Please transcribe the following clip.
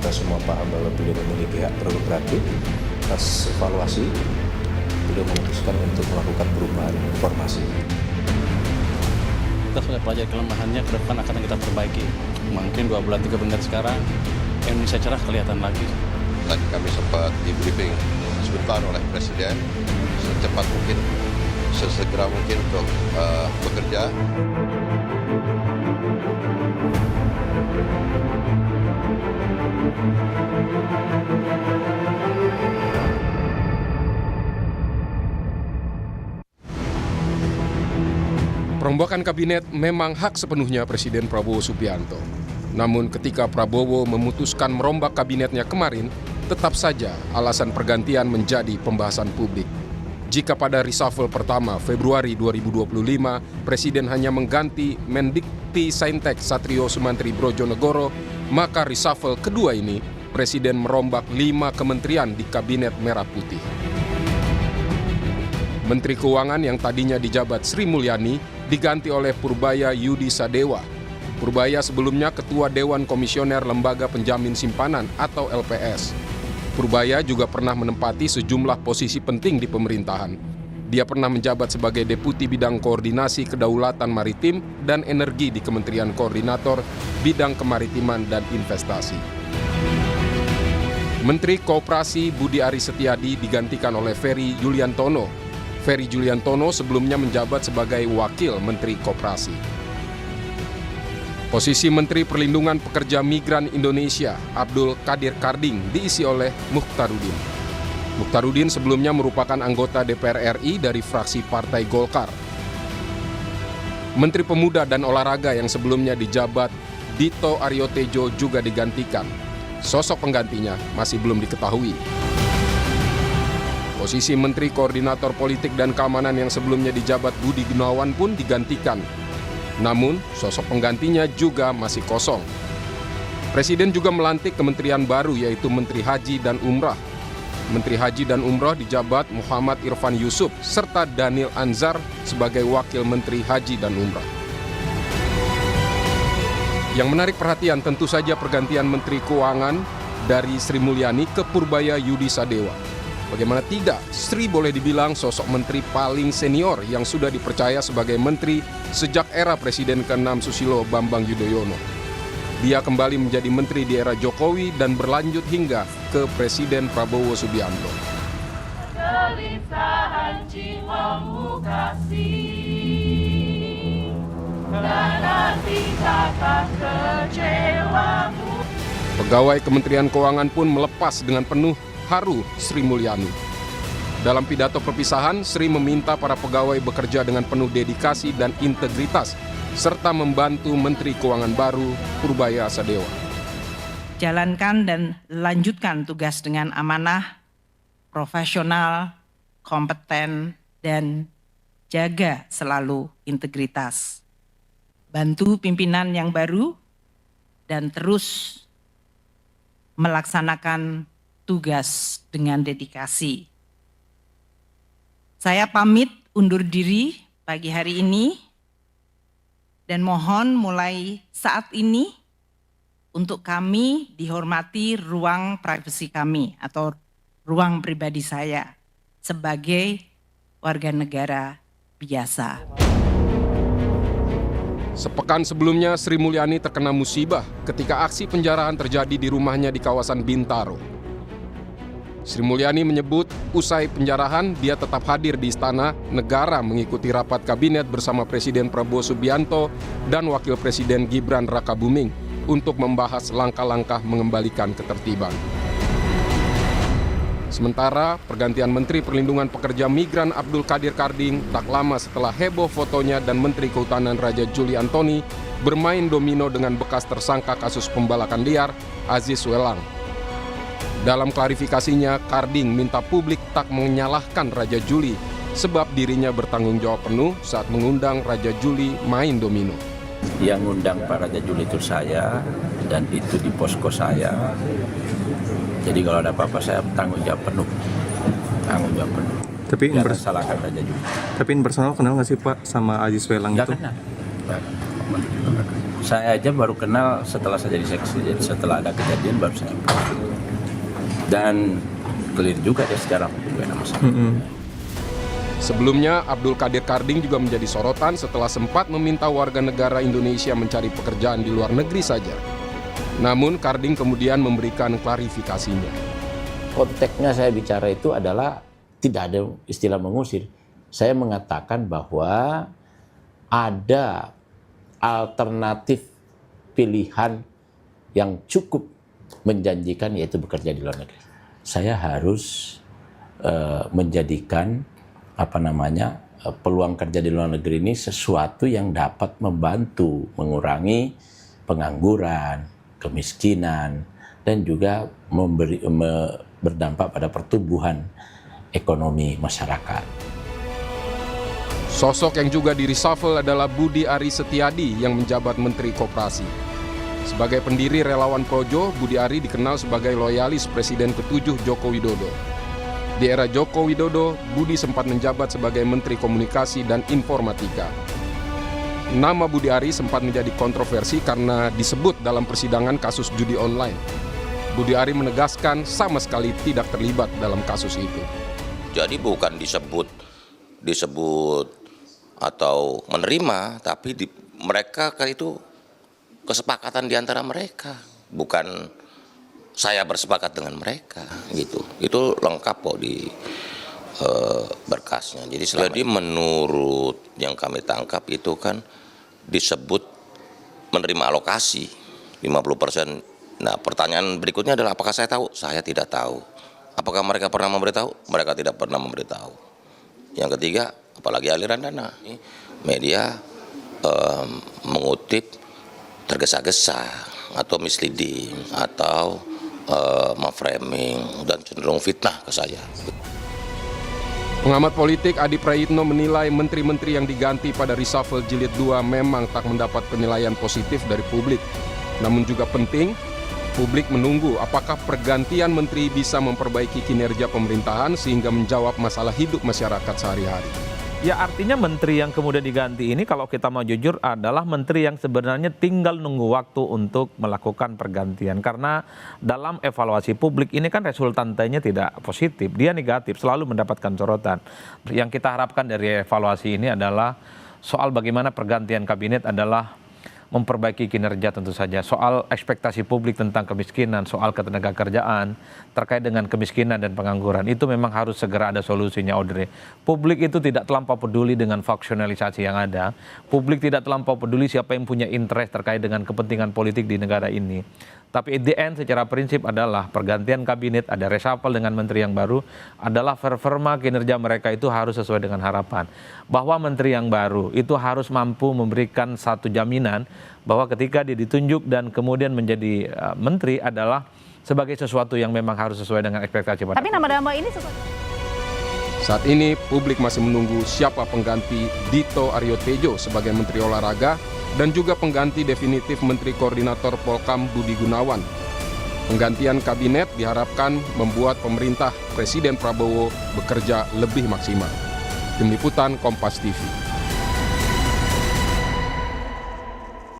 kita semua paham bahwa beliau memiliki hak prerogatif. Atas evaluasi, beliau memutuskan untuk melakukan perubahan formasi. Kita sudah pelajari kelemahannya, ke depan akan kita perbaiki. Mungkin 2 bulan 3 bulan sekarang Indonesia cerah kelihatan lagi. Tadi kami sempat di briefing sebentar oleh Presiden, secepat mungkin, sesegera mungkin untuk bekerja. Perombakan kabinet memang hak sepenuhnya Presiden Prabowo Subianto. Namun ketika Prabowo memutuskan merombak kabinetnya kemarin, tetap saja alasan pergantian menjadi pembahasan publik. Jika pada reshuffle pertama Februari 2025, Presiden hanya mengganti Mendikti Saintek Satrio Sumantri Brojonegoro, maka reshuffle kedua ini, Presiden merombak 5 kementerian di Kabinet Merah Putih. Menteri Keuangan yang tadinya dijabat Sri Mulyani diganti oleh Purbaya Yudi Sadewa. Purbaya sebelumnya Ketua Dewan Komisioner Lembaga Penjamin Simpanan atau LPS. Purbaya juga pernah menempati sejumlah posisi penting di pemerintahan. Dia pernah menjabat sebagai Deputi Bidang Koordinasi Kedaulatan Maritim dan Energi di Kementerian Koordinator Bidang Kemaritiman dan Investasi. Menteri Koperasi Budi Aris Setiadi digantikan oleh Ferry Juliantono. Ferry Juliantono sebelumnya menjabat sebagai Wakil Menteri Koperasi. Posisi Menteri Perlindungan Pekerja Migran Indonesia, Abdul Qadir Karding, diisi oleh Mukhtarudin. Mukhtarudin sebelumnya merupakan anggota DPR RI dari fraksi Partai Golkar. Menteri Pemuda dan Olahraga yang sebelumnya dijabat Dito Aryo Tejo juga digantikan. Sosok penggantinya masih belum diketahui. Posisi Menteri Koordinator Politik dan Keamanan yang sebelumnya dijabat Budi Gunawan pun digantikan. Namun, sosok penggantinya juga masih kosong. Presiden juga melantik kementerian baru yaitu Menteri Haji dan Umrah. Menteri Haji dan Umrah dijabat Muhammad Irfan Yusuf serta Daniel Anzar sebagai Wakil Menteri Haji dan Umrah. Yang menarik perhatian tentu saja pergantian Menteri Keuangan dari Sri Mulyani ke Purbaya Yudi Sadewa. Bagaimana tidak, Sri boleh dibilang sosok menteri paling senior yang sudah dipercaya sebagai menteri sejak era Presiden ke-6 Susilo Bambang Yudhoyono. Dia kembali menjadi menteri di era Jokowi dan berlanjut hingga ke Presiden Prabowo Subianto. Kelimpahan jiwamu kasih, dan nanti takkan kecewamu. Pegawai Kementerian Keuangan pun melepas dengan penuh haru Sri Mulyani. Dalam pidato perpisahan, Sri meminta para pegawai bekerja dengan penuh dedikasi dan integritas, serta membantu Menteri Keuangan baru, Purbaya Sadewa. Jalankan dan lanjutkan tugas dengan amanah, profesional, kompeten, dan jaga selalu integritas. Bantu pimpinan yang baru dan terus melaksanakan tugas dengan dedikasi. Saya pamit undur diri pagi hari ini dan mohon mulai saat ini untuk kami dihormati ruang privasi kami atau ruang pribadi saya sebagai warga negara biasa. Sepekan sebelumnya Sri Mulyani terkena musibah ketika aksi penjarahan terjadi di rumahnya di kawasan Bintaro. Sri Mulyani menyebut usai penjarahan dia tetap hadir di Istana Negara mengikuti rapat kabinet bersama Presiden Prabowo Subianto dan Wakil Presiden Gibran Rakabuming untuk membahas langkah-langkah mengembalikan ketertiban. Sementara pergantian Menteri Perlindungan Pekerja Migran Abdul Qadir Karding tak lama setelah heboh fotonya dan Menteri Kehutanan Raja Juli Antoni bermain domino dengan bekas tersangka kasus pembalakan liar Aziz Welang. Dalam klarifikasinya, Karding minta publik tak menyalahkan Raja Juli sebab dirinya bertanggung jawab penuh saat mengundang Raja Juli main domino. Yang ngundang Pak Raja Juli itu saya dan itu di posko saya. Jadi kalau ada apa-apa saya tanggung jawab penuh. Tapi salahkan Raja Juli. Tapi in personal kenal nggak sih Pak sama Aziz Welang itu? Nggak kenal. Saya aja baru kenal setelah saya jadi seksi, setelah ada kejadian baru saya kenal. Dan clear juga dia secara hukum gak ada masalah. Sebelumnya, Abdul Qadir Karding juga menjadi sorotan setelah sempat meminta warga negara Indonesia mencari pekerjaan di luar negeri saja. Namun, Karding kemudian memberikan klarifikasinya. Konteksnya saya bicara itu adalah tidak ada istilah mengusir. Saya mengatakan bahwa ada alternatif pilihan yang cukup menjanjikan, yaitu bekerja di luar negeri. Saya harus menjadikan peluang kerja di luar negeri ini sesuatu yang dapat membantu mengurangi pengangguran, kemiskinan, dan juga berdampak pada pertumbuhan ekonomi masyarakat. Sosok yang juga di-reshuffle adalah Budi Ari Setiadi yang menjabat Menteri Koperasi. Sebagai pendiri Relawan Projo, Budi Ari dikenal sebagai loyalis Presiden ke-7 Joko Widodo. Di era Joko Widodo, Budi sempat menjabat sebagai Menteri Komunikasi dan Informatika. Nama Budi Ari sempat menjadi kontroversi karena disebut dalam persidangan kasus judi online. Budi Ari menegaskan sama sekali tidak terlibat dalam kasus itu. Jadi bukan disebut atau menerima, tapi mereka itu kesepakatan di antara mereka, bukan saya bersepakat dengan mereka gitu. Itu lengkap kok di berkasnya. Jadi menurut yang kami tangkap itu kan disebut menerima alokasi 50%. Nah, pertanyaan berikutnya adalah apakah saya tahu? Saya tidak tahu. Apakah mereka pernah memberitahu? Mereka tidak pernah memberitahu. Yang ketiga, apalagi aliran dana. Media mengutip tergesa-gesa atau misleading atau memframing dan cenderung fitnah ke saya. Pengamat politik Adi Prayitno menilai menteri-menteri yang diganti pada reshuffle jilid 2 memang tak mendapat penilaian positif dari publik. Namun juga penting, publik menunggu apakah pergantian menteri bisa memperbaiki kinerja pemerintahan sehingga menjawab masalah hidup masyarakat sehari-hari. Ya, artinya menteri yang kemudian diganti ini kalau kita mau jujur adalah menteri yang sebenarnya tinggal nunggu waktu untuk melakukan pergantian. Karena dalam evaluasi publik ini kan resultantenya tidak positif, dia negatif, selalu mendapatkan sorotan. Yang kita harapkan dari evaluasi ini adalah soal bagaimana pergantian kabinet adalah memperbaiki kinerja tentu saja. Soal ekspektasi publik tentang kemiskinan, soal ketenagakerjaan, terkait dengan kemiskinan dan pengangguran, itu memang harus segera ada solusinya, Audrey. Publik itu tidak terlampau peduli dengan faksionalisasi yang ada. Publik tidak terlampau peduli siapa yang punya interest terkait dengan kepentingan politik di negara ini. Tapi at the end secara prinsip adalah pergantian kabinet, ada reshuffle dengan menteri yang baru, adalah performa kinerja mereka itu harus sesuai dengan harapan. Bahwa menteri yang baru itu harus mampu memberikan satu jaminan bahwa ketika dia ditunjuk dan kemudian menjadi menteri adalah sebagai sesuatu yang memang harus sesuai dengan ekspektasi. Tapi nama-nama ini sesuai. Saat ini publik masih menunggu siapa pengganti Dito Aryo Tejo sebagai Menteri Olahraga dan juga pengganti definitif Menteri Koordinator Polkam Budi Gunawan. Penggantian kabinet diharapkan membuat pemerintah Presiden Prabowo bekerja lebih maksimal. Tim Liputan Kompas TV.